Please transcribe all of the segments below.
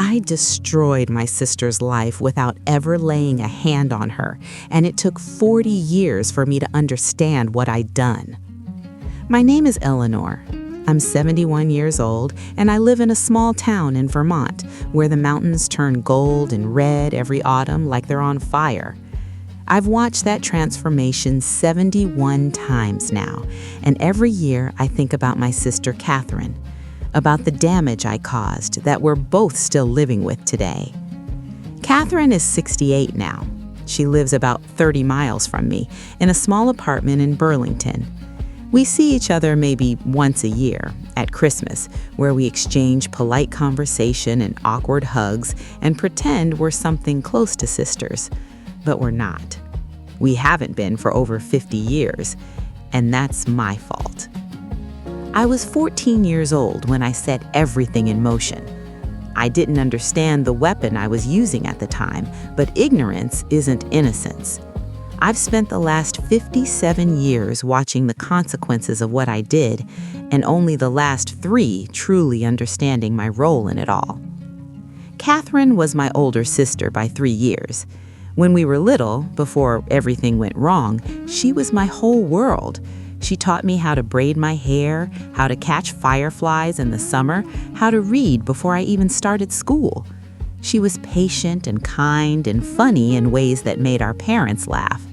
I destroyed my sister's life without ever laying a hand on her, and it took 40 years for me to understand what I'd done. My name is Eleanor. I'm 71 years old, and I live in a small town in Vermont where the mountains turn gold and red every autumn like they're on fire. I've watched that transformation 71 times now, and every year I think about my sister Catherine, about the damage I caused that we're both still living with today. Catherine is 68 now. She lives about 30 miles from me in a small apartment in Burlington. We see each other maybe once a year, at Christmas, where we exchange polite conversation and awkward hugs and pretend we're something close to sisters. But we're not. We haven't been for over 50 years, and that's my fault. I was 14 years old when I set everything in motion. I didn't understand the weapon I was using at the time, but ignorance isn't innocence. I've spent the last 57 years watching the consequences of what I did, and only the last 3 truly understanding my role in it all. Catherine was my older sister by 3 years. When we were little, before everything went wrong, she was my whole world. She taught me how to braid my hair, how to catch fireflies in the summer, how to read before I even started school. She was patient and kind and funny in ways that made our parents laugh.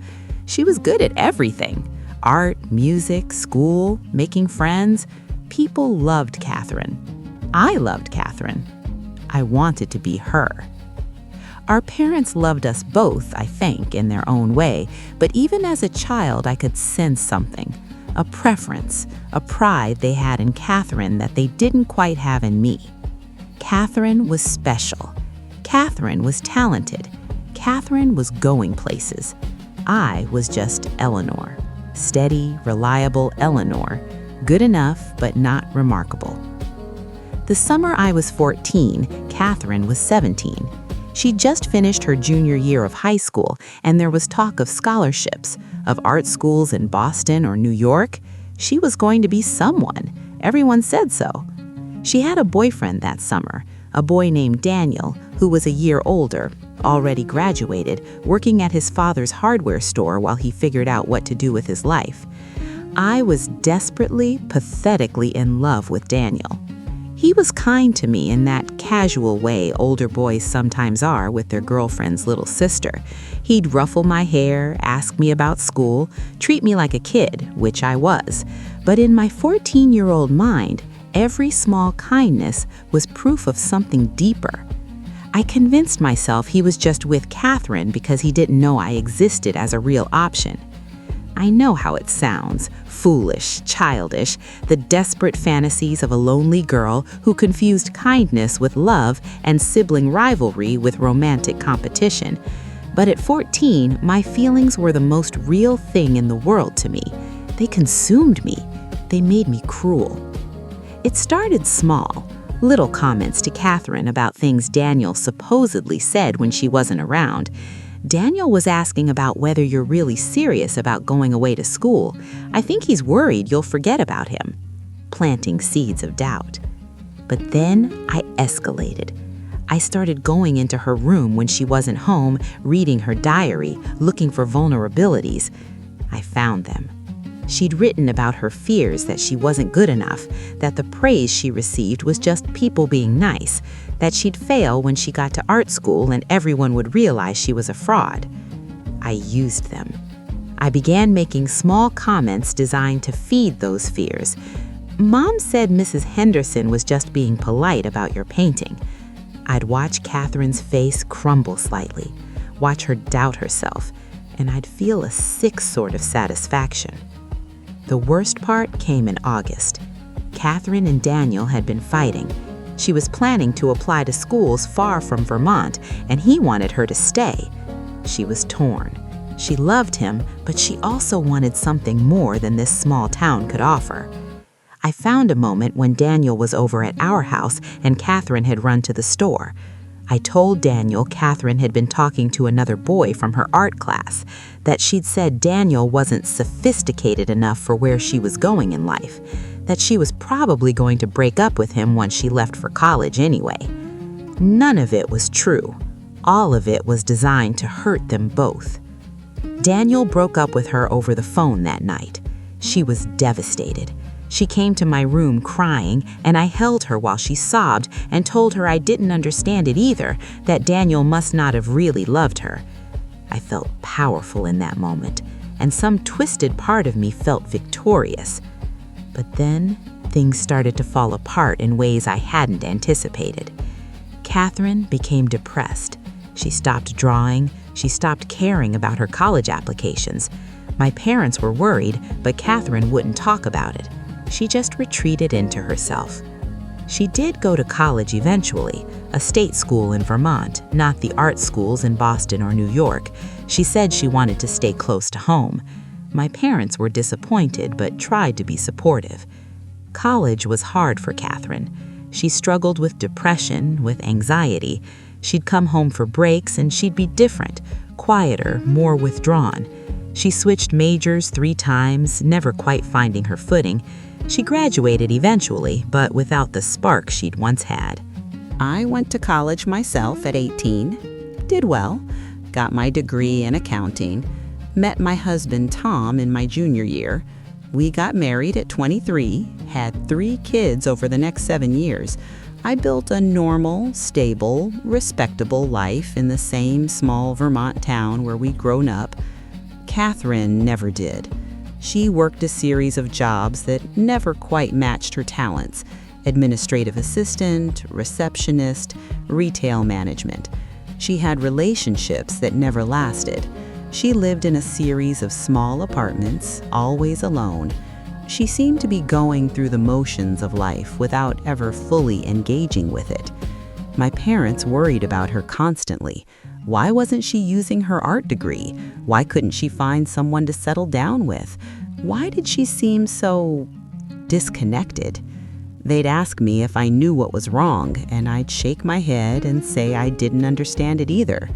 She was good at everything: art, music, school, making friends. People loved Catherine. I loved Catherine. I wanted to be her. Our parents loved us both, I think, in their own way, but even as a child I could sense something, a preference, a pride they had in Catherine that they didn't quite have in me. Catherine was special. Catherine was talented. Catherine was going places. I was just Eleanor. Steady, reliable Eleanor. Good enough, but not remarkable. The summer I was 14, Catherine was 17. She'd just finished her junior year of high school, and there was talk of scholarships, of art schools in Boston or New York. She was going to be someone. Everyone said so. She had a boyfriend that summer, a boy named Daniel, who was a year older, already graduated, working at his father's hardware store while he figured out what to do with his life. I was desperately, pathetically in love with Daniel. He was kind to me in that casual way older boys sometimes are with their girlfriend's little sister. He'd ruffle my hair, ask me about school, treat me like a kid, which I was. But in my 14-year-old mind, every small kindness was proof of something deeper. I convinced myself he was just with Catherine because he didn't know I existed as a real option. I know how it sounds, foolish, childish, the desperate fantasies of a lonely girl who confused kindness with love and sibling rivalry with romantic competition. But at 14, my feelings were the most real thing in the world to me. They consumed me. They made me cruel. It started small, little comments to Catherine about things Daniel supposedly said when she wasn't around. Daniel was asking about whether you're really serious about going away to school. I think he's worried you'll forget about him. Planting seeds of doubt. But then I escalated. I started going into her room when she wasn't home, reading her diary, looking for vulnerabilities. I found them. She'd written about her fears that she wasn't good enough, that the praise she received was just people being nice, that she'd fail when she got to art school and everyone would realize she was a fraud. I used them. I began making small comments designed to feed those fears. Mom said Mrs. Henderson was just being polite about your painting. I'd watch Catherine's face crumble slightly, watch her doubt herself, and I'd feel a sick sort of satisfaction. The worst part came in August. Catherine and Daniel had been fighting. She was planning to apply to schools far from Vermont, and he wanted her to stay. She was torn. She loved him, but she also wanted something more than this small town could offer. I found a moment when Daniel was over at our house and Catherine had run to the store. I told Daniel Catherine had been talking to another boy from her art class, that she'd said Daniel wasn't sophisticated enough for where she was going in life, that she was probably going to break up with him once she left for college anyway. None of it was true. All of it was designed to hurt them both. Daniel broke up with her over the phone that night. She was devastated. She came to my room crying, and I held her while she sobbed and told her I didn't understand it either, that Daniel must not have really loved her. I felt powerful in that moment, and some twisted part of me felt victorious. But then, things started to fall apart in ways I hadn't anticipated. Catherine became depressed. She stopped drawing. She stopped caring about her college applications. My parents were worried, but Catherine wouldn't talk about it. She just retreated into herself. She did go to college eventually, a state school in Vermont, not the art schools in Boston or New York. She said she wanted to stay close to home. My parents were disappointed, but tried to be supportive. College was hard for Catherine. She struggled with depression, with anxiety. She'd come home for breaks and she'd be different, quieter, more withdrawn. She switched majors 3 times, never quite finding her footing. She graduated eventually, but without the spark she'd once had. I went to college myself at 18, did well, got my degree in accounting, met my husband Tom in my junior year. We got married at 23, had 3 kids over the next 7 years. I built a normal, stable, respectable life in the same small Vermont town where we'd grown up. Catherine never did. She worked a series of jobs that never quite matched her talents: administrative assistant, receptionist, retail management. She had relationships that never lasted. She lived in a series of small apartments, always alone. She seemed to be going through the motions of life without ever fully engaging with it. My parents worried about her constantly. Why wasn't she using her art degree? Why couldn't she find someone to settle down with? Why did she seem so disconnected? They'd ask me if I knew what was wrong, and I'd shake my head and say I didn't understand it either.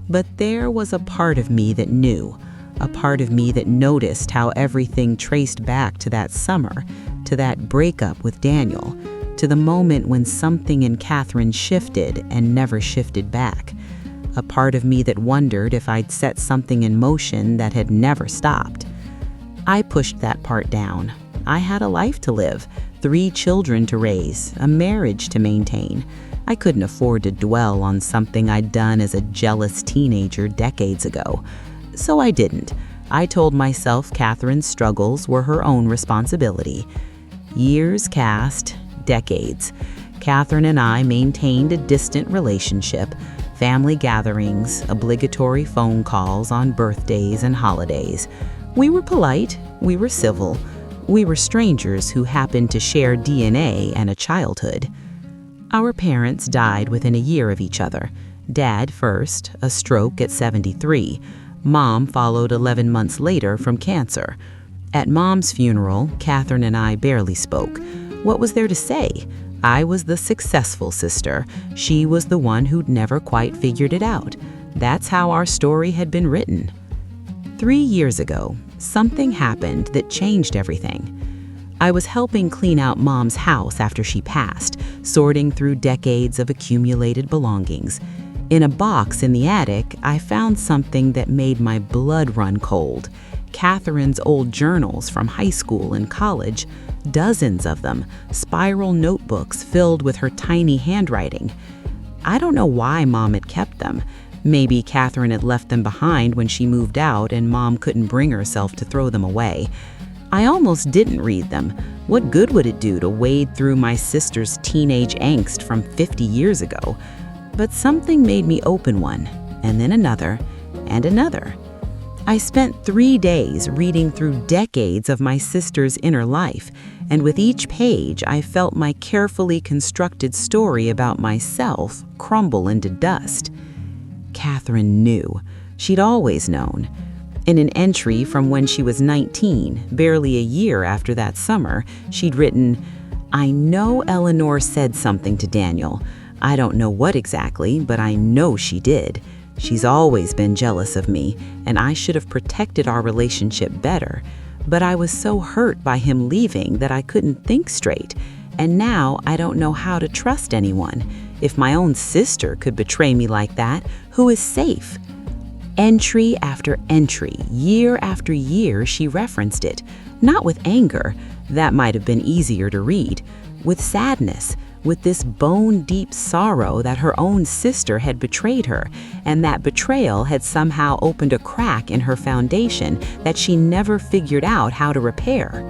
But there was a part of me that knew, a part of me that noticed how everything traced back to that summer, to that breakup with Daniel, to the moment when something in Catherine shifted and never shifted back. A part of me that wondered if I'd set something in motion that had never stopped. I pushed that part down. I had a life to live, 3 children to raise, a marriage to maintain. I couldn't afford to dwell on something I'd done as a jealous teenager decades ago. So I didn't. I told myself Catherine's struggles were her own responsibility. Years passed, decades. Catherine and I maintained a distant relationship, family gatherings, obligatory phone calls on birthdays and holidays. We were polite, we were civil, we were strangers who happened to share DNA and a childhood. Our parents died within a year of each other. Dad first, a stroke at 73. Mom followed 11 months later from cancer. At Mom's funeral, Catherine and I barely spoke. What was there to say? I was the successful sister. She was the one who'd never quite figured it out. That's how our story had been written. 3 years ago, something happened that changed everything. I was helping clean out Mom's house after she passed, sorting through decades of accumulated belongings. In a box in the attic, I found something that made my blood run cold. Catherine's old journals from high school and college, dozens of them, spiral notebooks filled with her tiny handwriting. I don't know why Mom had kept them. Maybe Catherine had left them behind when she moved out and Mom couldn't bring herself to throw them away. I almost didn't read them. What good would it do to wade through my sister's teenage angst from 50 years ago? But something made me open one, and then another, and another. I spent 3 days reading through decades of my sister's inner life, and with each page I felt my carefully constructed story about myself crumble into dust. Catherine knew. She'd always known. In an entry from when she was 19, barely a year after that summer, she'd written, "I know Eleanor said something to Daniel. I don't know what exactly, but I know she did. She's always been jealous of me, and I should have protected our relationship better. But I was so hurt by him leaving that I couldn't think straight, and now I don't know how to trust anyone. If my own sister could betray me like that, who is safe? Entry after entry, year after year, she referenced it, not with anger, that might have been easier to read, with sadness, with this bone-deep sorrow that her own sister had betrayed her, and that betrayal had somehow opened a crack in her foundation that she never figured out how to repair.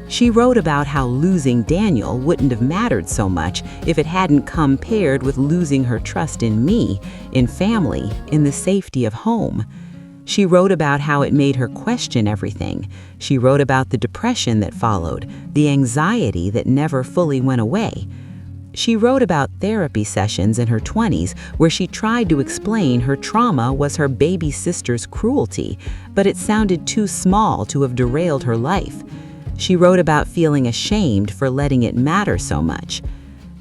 She wrote about how losing Daniel wouldn't have mattered so much if it hadn't come paired with losing her trust in me, in family, in the safety of home. She wrote about how it made her question everything. She wrote about the depression that followed, the anxiety that never fully went away. She wrote about therapy sessions in her 20s where she tried to explain her trauma was her baby sister's cruelty, but it sounded too small to have derailed her life. She wrote about feeling ashamed for letting it matter so much.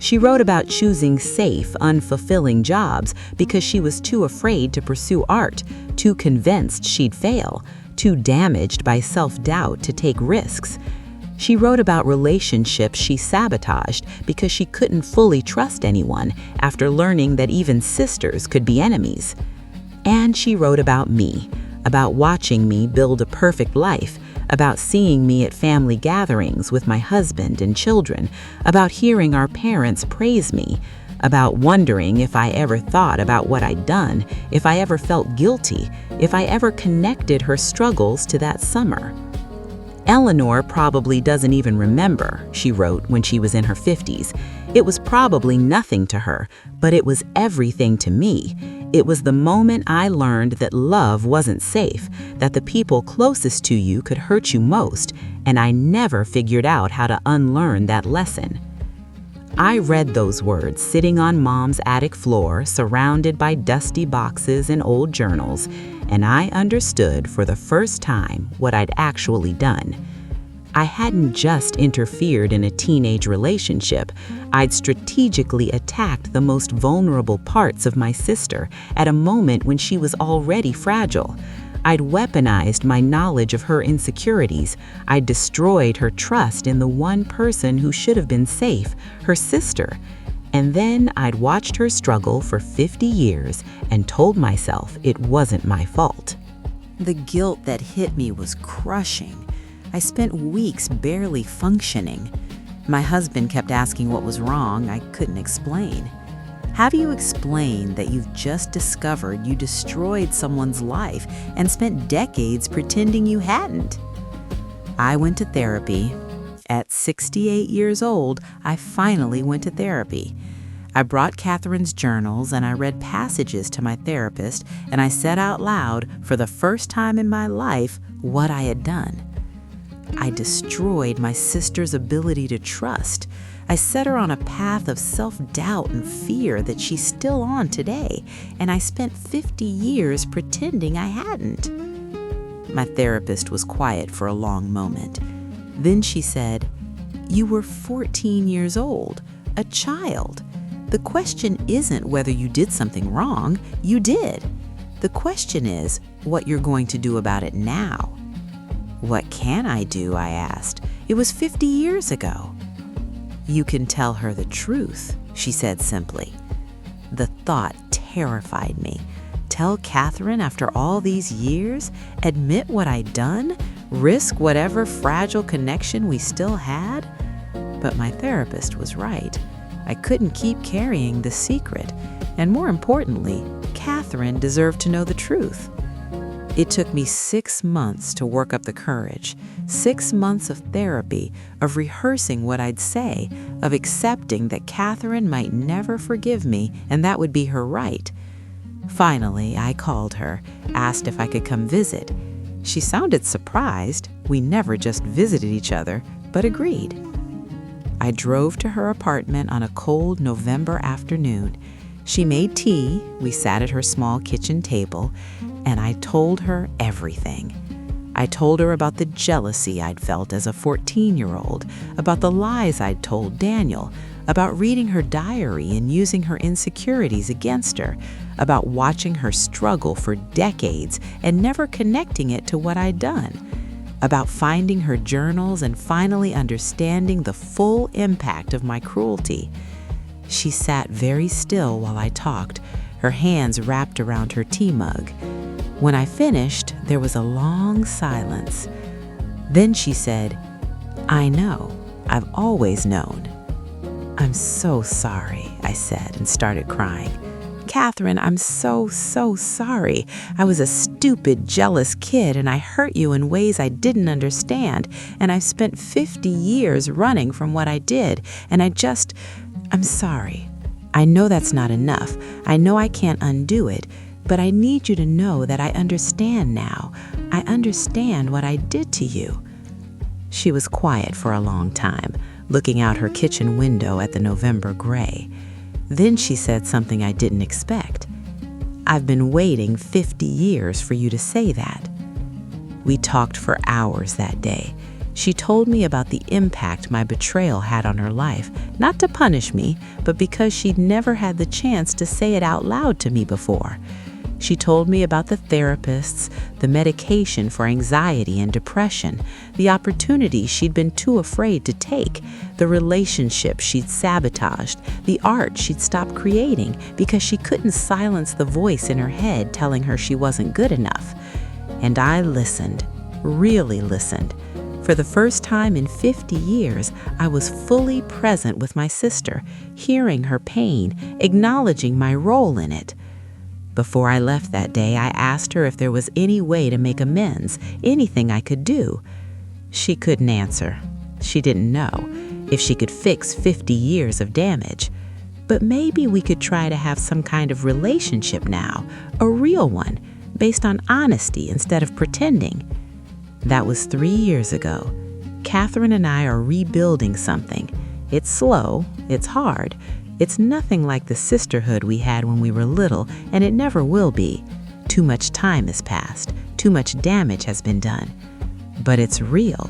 She wrote about choosing safe, unfulfilling jobs because she was too afraid to pursue art, too convinced she'd fail, too damaged by self-doubt to take risks. She wrote about relationships she sabotaged because she couldn't fully trust anyone after learning that even sisters could be enemies. And she wrote about me, about watching me build a perfect life, about seeing me at family gatherings with my husband and children, about hearing our parents praise me, about wondering if I ever thought about what I'd done, if I ever felt guilty, if I ever connected her struggles to that summer. Eleanor probably doesn't even remember, she wrote when she was in her 50s. It was probably nothing to her, but it was everything to me. It was the moment I learned that love wasn't safe, that the people closest to you could hurt you most, and I never figured out how to unlearn that lesson. I read those words sitting on Mom's attic floor, surrounded by dusty boxes and old journals, and I understood for the first time what I'd actually done. I hadn't just interfered in a teenage relationship. I'd strategically attacked the most vulnerable parts of my sister at a moment when she was already fragile. I'd weaponized my knowledge of her insecurities. I'd destroyed her trust in the one person who should have been safe, her sister. And then I'd watched her struggle for 50 years and told myself it wasn't my fault. The guilt that hit me was crushing. I spent weeks barely functioning. My husband kept asking what was wrong. I couldn't explain. How do you explain that you've just discovered you destroyed someone's life and spent decades pretending you hadn't? I went to therapy. At 68 years old, I finally went to therapy. I brought Catherine's journals and I read passages to my therapist, and I said out loud, for the first time in my life, what I had done. I destroyed my sister's ability to trust. I set her on a path of self-doubt and fear that she's still on today, and I spent 50 years pretending I hadn't. My therapist was quiet for a long moment. Then she said, "You were 14 years old, a child. The question isn't whether you did something wrong. You did. The question is what you're going to do about it now." "What can I do?" I asked. "It was 50 years ago." "You can tell her the truth," she said simply. The thought terrified me. Tell Catherine after all these years? Admit what I'd done? Risk whatever fragile connection we still had? But my therapist was right. I couldn't keep carrying the secret, and more importantly, Catherine deserved to know the truth. It took me 6 months to work up the courage, 6 months of therapy, of rehearsing what I'd say, of accepting that Catherine might never forgive me, and that would be her right. Finally, I called her, asked if I could come visit. She sounded surprised. We never just visited each other, but agreed. I drove to her apartment on a cold November afternoon. She made tea, we sat at her small kitchen table, and I told her everything. I told her about the jealousy I'd felt as a 14-year-old, about the lies I'd told Daniel, about reading her diary and using her insecurities against her, about watching her struggle for decades and never connecting it to what I'd done, about finding her journals and finally understanding the full impact of my cruelty. She sat very still while I talked, her hands wrapped around her tea mug. When I finished, there was a long silence. Then she said, "I know. I've always known." "I'm so sorry," I said and started crying. "Catherine, I'm so sorry. I was a stupid, jealous kid and I hurt you in ways I didn't understand. And I've spent 50 years running from what I did. And I'm sorry. I know that's not enough. I know I can't undo it. But I need you to know that I understand now. I understand what I did to you." She was quiet for a long time, looking out her kitchen window at the November gray. Then she said something I didn't expect. "I've been waiting 50 years for you to say that." We talked for hours that day. She told me about the impact my betrayal had on her life, not to punish me, but because she'd never had the chance to say it out loud to me before. She told me about the therapists, the medication for anxiety and depression, the opportunities she'd been too afraid to take, the relationships she'd sabotaged, the art she'd stopped creating because she couldn't silence the voice in her head telling her she wasn't good enough. And I listened, really listened. For the first time in 50 years, I was fully present with my sister, hearing her pain, acknowledging my role in it. Before I left that day, I asked her if there was any way to make amends, anything I could do. She couldn't answer. She didn't know if she could fix 50 years of damage. But maybe we could try to have some kind of relationship now, a real one, based on honesty instead of pretending. That was 3 years ago. Catherine and I are rebuilding something. It's slow, it's hard. It's nothing like the sisterhood we had when we were little, and it never will be. Too much time has passed. Too much damage has been done. But it's real.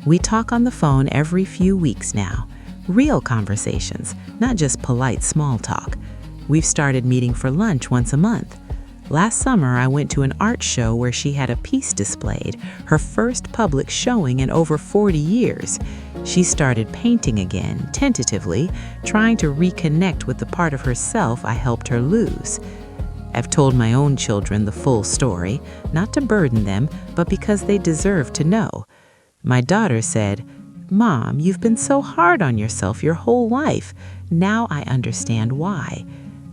We talk on the phone every few weeks now. Real conversations, not just polite small talk. We've started meeting for lunch once a month. Last summer, I went to an art show where she had a piece displayed, her first public showing in over 40 years. She started painting again, tentatively, trying to reconnect with the part of herself I helped her lose. I've told my own children the full story, not to burden them, but because they deserve to know. My daughter said, "Mom, you've been so hard on yourself your whole life. Now I understand why.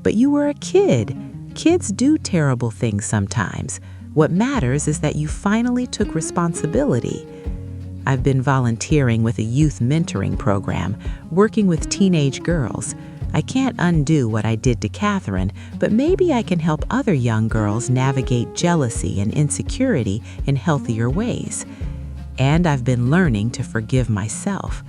But you were a kid. Kids do terrible things sometimes. What matters is that you finally took responsibility." I've been volunteering with a youth mentoring program, working with teenage girls. I can't undo what I did to Catherine, but maybe I can help other young girls navigate jealousy and insecurity in healthier ways. And I've been learning to forgive myself.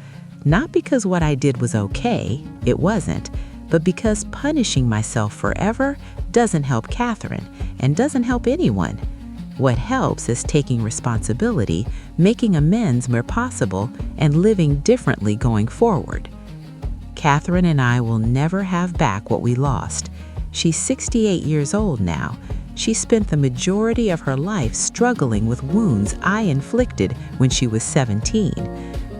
Not because what I did was okay, it wasn't, but because punishing myself forever doesn't help Catherine and doesn't help anyone. What helps is taking responsibility, making amends where possible, and living differently going forward. Catherine and I will never have back what we lost. She's 68 years old now. She spent the majority of her life struggling with wounds I inflicted when she was 17.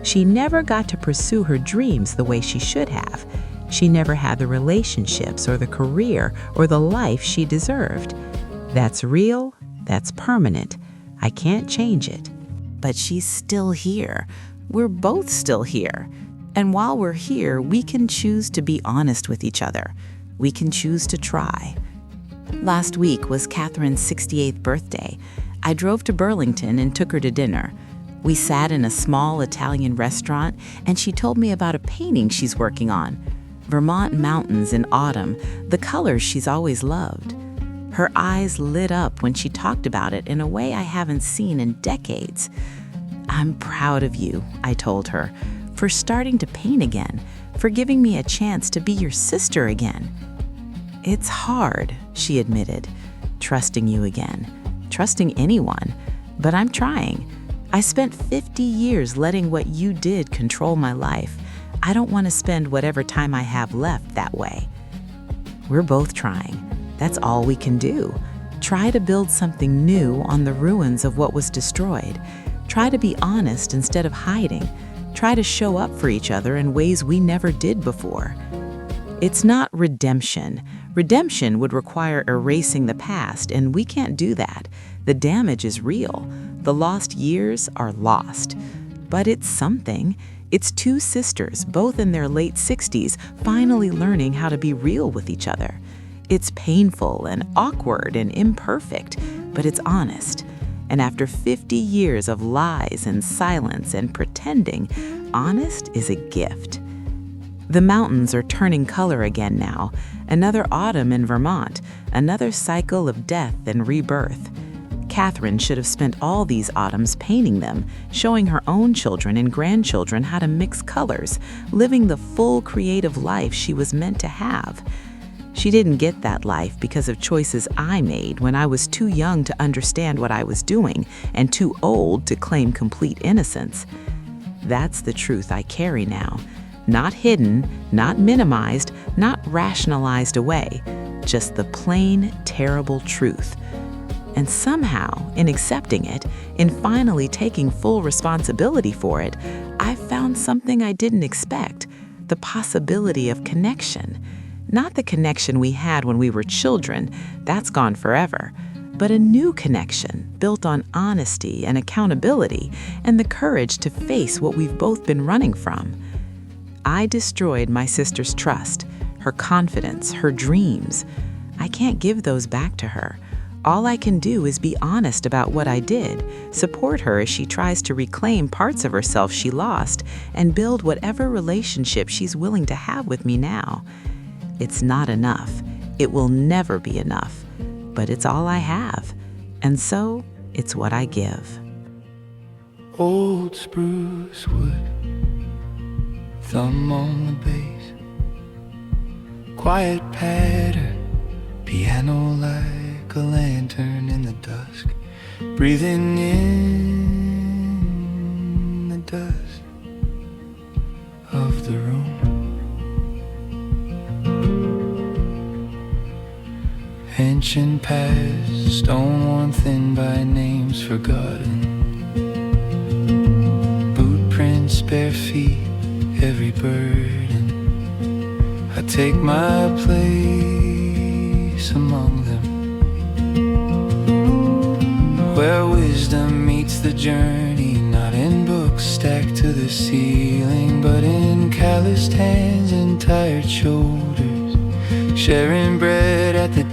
She never got to pursue her dreams the way she should have. She never had the relationships or the career or the life she deserved. That's real, that's permanent. I can't change it. But she's still here. We're both still here. And while we're here, we can choose to be honest with each other. We can choose to try. Last week was Catherine's 68th birthday. I drove to Burlington and took her to dinner. We sat in a small Italian restaurant, and she told me about a painting she's working on. Vermont mountains in autumn, the colors she's always loved. Her eyes lit up when she talked about it in a way I haven't seen in decades. "I'm proud of you," I told her, "for starting to paint again, for giving me a chance to be your sister again." "It's hard," she admitted, "trusting you again, trusting anyone, but I'm trying. I spent 50 years letting what you did control my life. I don't want to spend whatever time I have left that way." We're both trying. That's all we can do. Try to build something new on the ruins of what was destroyed. Try to be honest instead of hiding. Try to show up for each other in ways we never did before. It's not redemption. Redemption would require erasing the past, and we can't do that. The damage is real. The lost years are lost. But it's something. It's two sisters, both in their late 60s, finally learning how to be real with each other. It's painful and awkward and imperfect, but it's honest. And after 50 years of lies and silence and pretending, honest is a gift. The mountains are turning color again now. Another autumn in Vermont, another cycle of death and rebirth. Catherine should have spent all these autumns painting them, showing her own children and grandchildren how to mix colors, living the full creative life she was meant to have. She didn't get that life because of choices I made when I was too young to understand what I was doing and too old to claim complete innocence. That's the truth I carry now. Not hidden, not minimized, not rationalized away, just the plain, terrible truth. And somehow, in accepting it, in finally taking full responsibility for it, I found something I didn't expect, the possibility of connection. Not the connection we had when we were children, that's gone forever, but a new connection built on honesty and accountability and the courage to face what we've both been running from. I destroyed my sister's trust, her confidence, her dreams. I can't give those back to her. All I can do is be honest about what I did, support her as she tries to reclaim parts of herself she lost, and build whatever relationship she's willing to have with me now. It's not enough. It will never be enough. But it's all I have. And so, it's what I give. Old spruce wood, thumb on the bass, quiet patter, piano like a lantern in the dusk, breathing in the dust of the room. Ancient past, stone worn thin by names forgotten, boot prints, bare feet, every burden. I take my place among them, where wisdom meets the journey, not in books stacked to the ceiling, but in calloused hands and tired shoulders, sharing bread at the